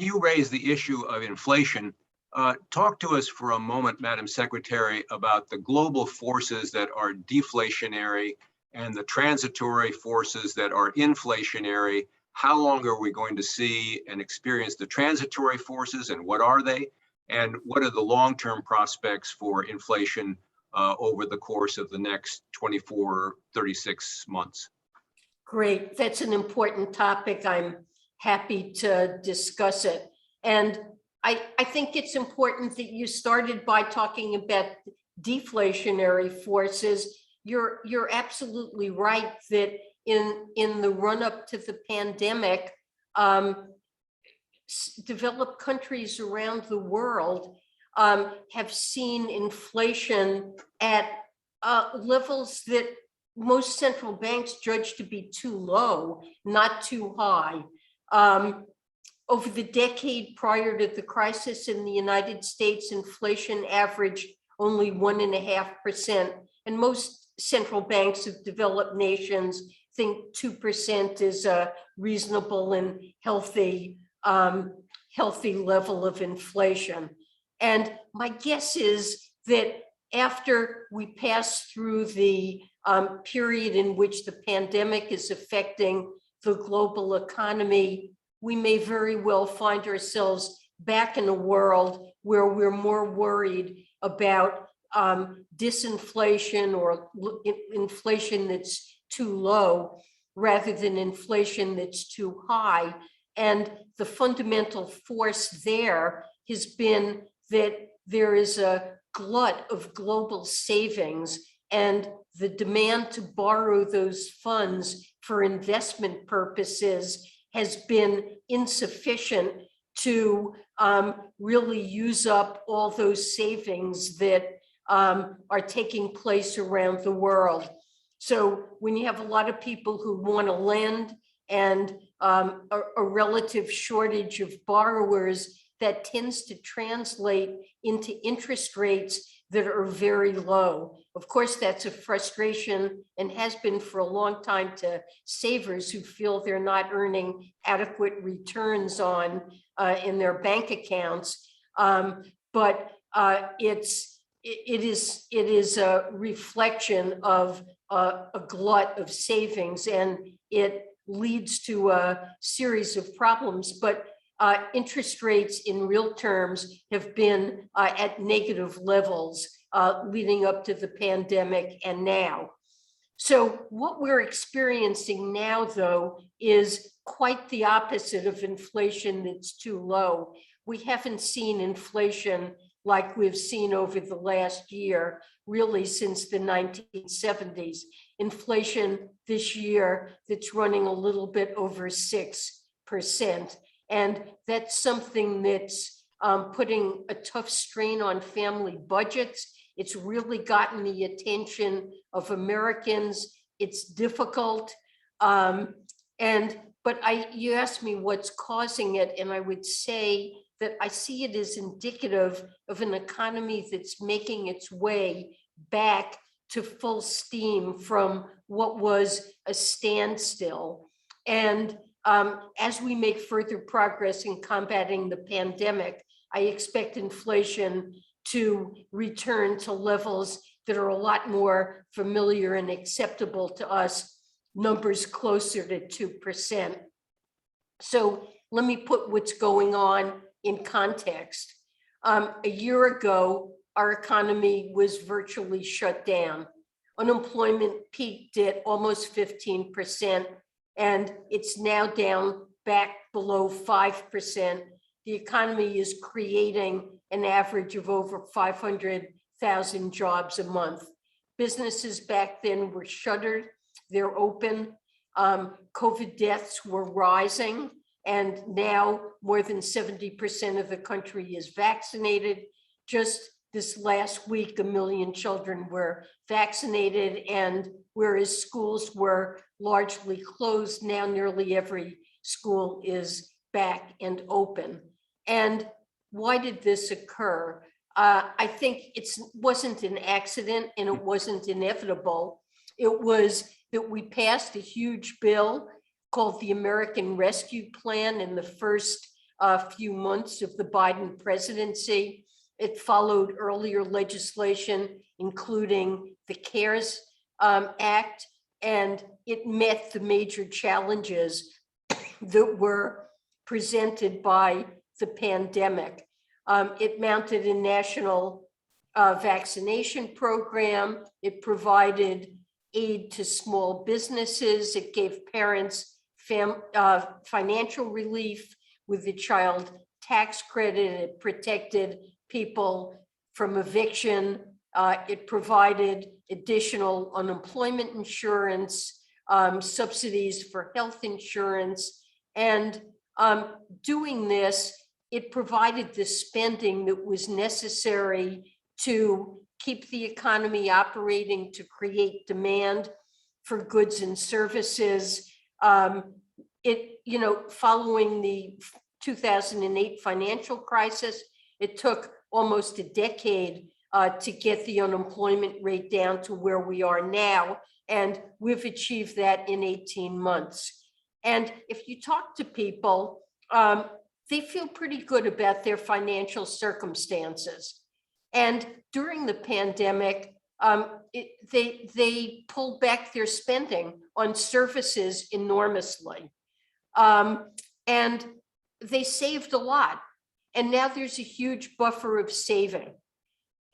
You raised the issue of inflation. Talk to us for a moment, Madam Secretary, about the global forces that are deflationary and the transitory forces that are inflationary. How long are we going to see and experience the transitory forces, and what are they? And what are the long-term prospects for inflation over the course of the next 24, 36 months? Great. That's an important topic. I'm happy to discuss it. And I think it's important that you started by talking about deflationary forces. You're absolutely right that in the run-up to the pandemic, developed countries around the world have seen inflation at levels that most central banks judge to be too low, not too high. Over the decade prior to the crisis in the United States, inflation averaged only 1.5%. And most central banks of developed nations think 2% is a reasonable and healthy level of inflation. And my guess is that after we pass through the period in which the pandemic is affecting the global economy, we may very well find ourselves back in a world where we're more worried about disinflation or inflation that's too low rather than inflation that's too high. And the fundamental force there has been that there is a glut of global savings, and the demand to borrow those funds for investment purposes has been insufficient to really use up all those savings that are taking place around the world. So when you have a lot of people who want to lend and a relative shortage of borrowers, that tends to translate into interest rates that are very low. Of course, that's a frustration and has been for a long time to savers who feel they're not earning adequate returns on in their bank accounts. But it is a reflection of a glut of savings, and it leads to a series of problems. But interest rates in real terms have been at negative levels leading up to the pandemic and now. So what we're experiencing now, though, is quite the opposite of inflation that's too low. We haven't seen inflation like we've seen over the last year, really since the 1970s. Inflation this year that's running a little bit over 6%. And that's something that's putting a tough strain on family budgets. It's really gotten the attention of Americans. It's difficult. But you asked me what's causing it, and I would say that I see it as indicative of an economy that's making its way back to full steam from what was a standstill. And as we make further progress in combating the pandemic, I expect inflation to return to levels that are a lot more familiar and acceptable to us, numbers closer to 2%. So let me put what's going on in context. A year ago, our economy was virtually shut down. Unemployment peaked at almost 15%, and it's now down back below 5%. The economy is creating an average of over 500,000 jobs a month. Businesses back then were shuttered, they're open. COVID deaths were rising, and now more than 70% of the country is vaccinated. Just this last week, 1 million children were vaccinated, and whereas schools were largely closed, now nearly every school is back and open. And why did this occur? I think it wasn't an accident, and it wasn't inevitable. It was that we passed a huge bill called the American Rescue Plan in the first few months of the Biden presidency. It followed earlier legislation, including the CARES Act, and it met the major challenges that were presented by the pandemic. It mounted a national vaccination program. It provided aid to small businesses. It gave parents financial relief with the child tax credit. It protected people from eviction. It provided additional unemployment insurance, subsidies for health insurance. And doing this, it provided the spending that was necessary to keep the economy operating, to create demand for goods and services. Following the 2008 financial crisis, it took almost a decade to get the unemployment rate down to where we are now. And we've achieved that in 18 months. And if you talk to people, they feel pretty good about their financial circumstances. And during the pandemic, they pulled back their spending on services enormously. And they saved a lot. And now there's a huge buffer of saving.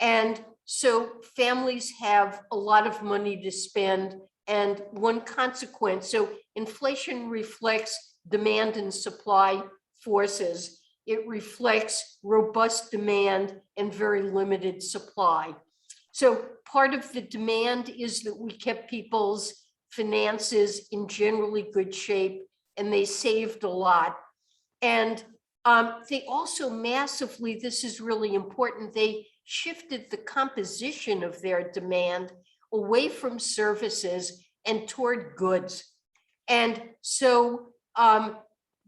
And so families have a lot of money to spend. And one consequence, so inflation reflects demand and supply forces. It reflects robust demand and very limited supply. So part of the demand is that we kept people's finances in generally good shape, and they saved a lot. And they also massively, this is really important, they shifted the composition of their demand away from services and toward goods. And so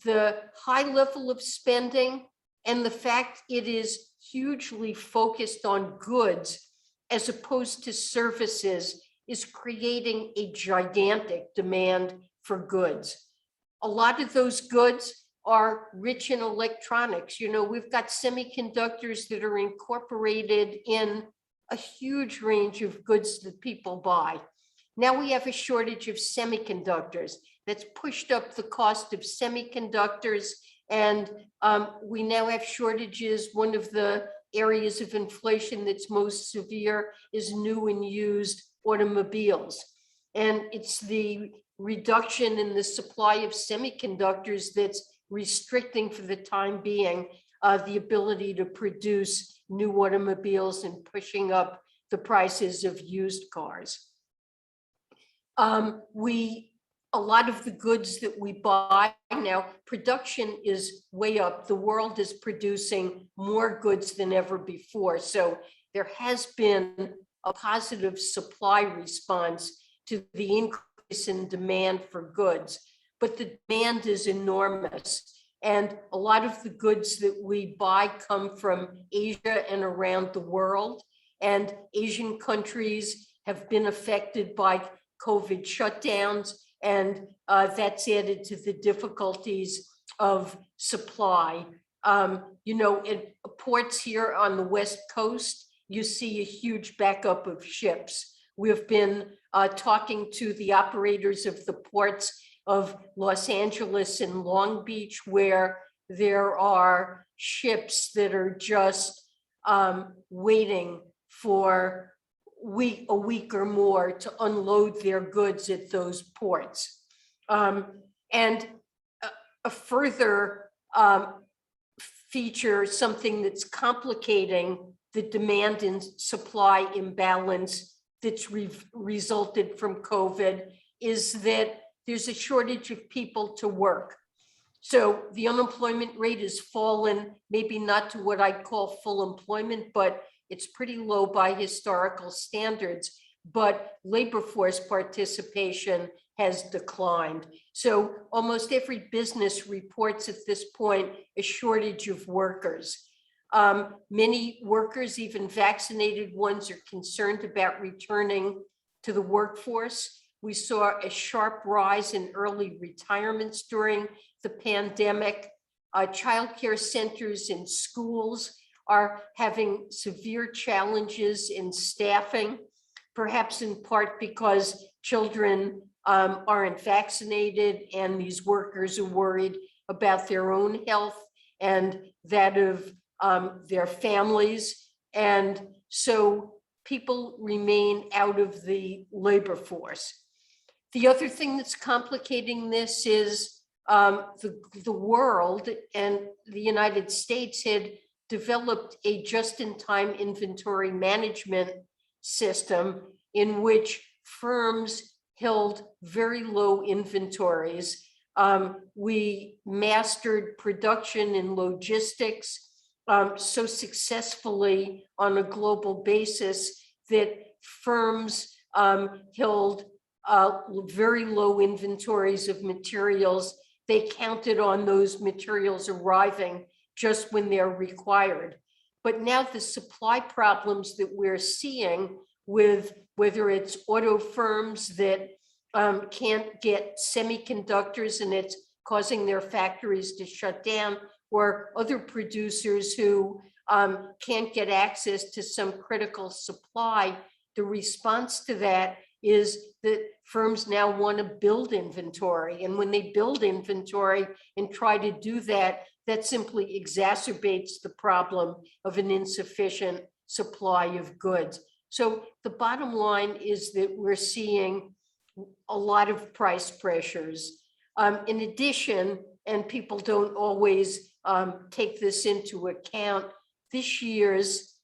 the high level of spending and the fact it is hugely focused on goods as opposed to services is creating a gigantic demand for goods. A lot of those goods are rich in electronics. You know, we've got semiconductors that are incorporated in a huge range of goods that people buy. Now we have a shortage of semiconductors that's pushed up the cost of semiconductors, and we now have shortages. One of the areas of inflation that's most severe is new and used automobiles. And it's the reduction in the supply of semiconductors that's restricting for the time being the ability to produce new automobiles and pushing up the prices of used cars. A lot of the goods that we buy now, production is way up. The world is producing more goods than ever before. So there has been a positive supply response to the increase in demand for goods, but the demand is enormous. And a lot of the goods that we buy come from Asia and around the world. And Asian countries have been affected by COVID shutdowns, and that's added to the difficulties of supply. In ports here on the West Coast, you see a huge backup of ships. We've been talking to the operators of the ports of Los Angeles and Long Beach, where there are ships that are just waiting for a week or more to unload their goods at those ports. And a further feature, something that's complicating the demand and supply imbalance that's resulted from COVID, is that there's a shortage of people to work. So the unemployment rate has fallen, maybe not to what I'd call full employment, but it's pretty low by historical standards, but labor force participation has declined. So almost every business reports at this point a shortage of workers. Many workers, even vaccinated ones, are concerned about returning to the workforce. We saw a sharp rise in early retirements during the pandemic. childcare centers and schools are having severe challenges in staffing, perhaps in part because children aren't vaccinated and these workers are worried about their own health and that of their families. And so people remain out of the labor force. The other thing that's complicating this is the world and the United States had developed a just-in-time inventory management system in which firms held very low inventories. We mastered production and logistics so successfully on a global basis that firms held very low inventories of materials. They counted on those materials arriving just when they're required. But now the supply problems that we're seeing with whether it's auto firms that can't get semiconductors and it's causing their factories to shut down, or other producers who can't get access to some critical supply, the response to that is that firms now want to build inventory. And when they build inventory and try to do that, that simply exacerbates the problem of an insufficient supply of goods. So the bottom line is that we're seeing a lot of price pressures. In addition, and people don't always take this into account, this year's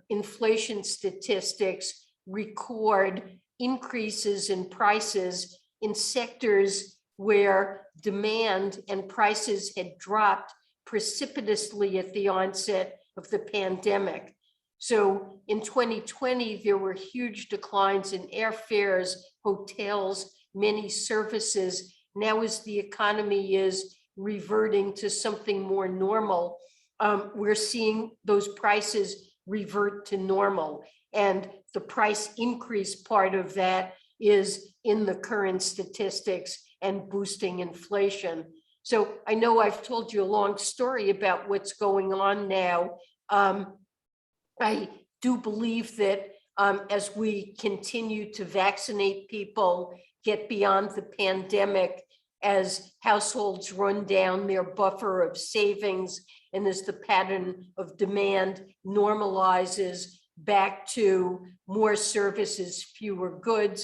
inflation statistics record increases in prices in sectors where demand and prices had dropped precipitously at the onset of the pandemic. So in 2020, there were huge declines in airfares, hotels, many services. Now, as the economy is reverting to something more normal, we're seeing those prices revert to normal. And the price increase part of that is in the current statistics and boosting inflation. So I know I've told you a long story about what's going on now. I do believe that as we continue to vaccinate people, get beyond the pandemic, as households run down their buffer of savings, and as the pattern of demand normalizes back to more services, fewer goods,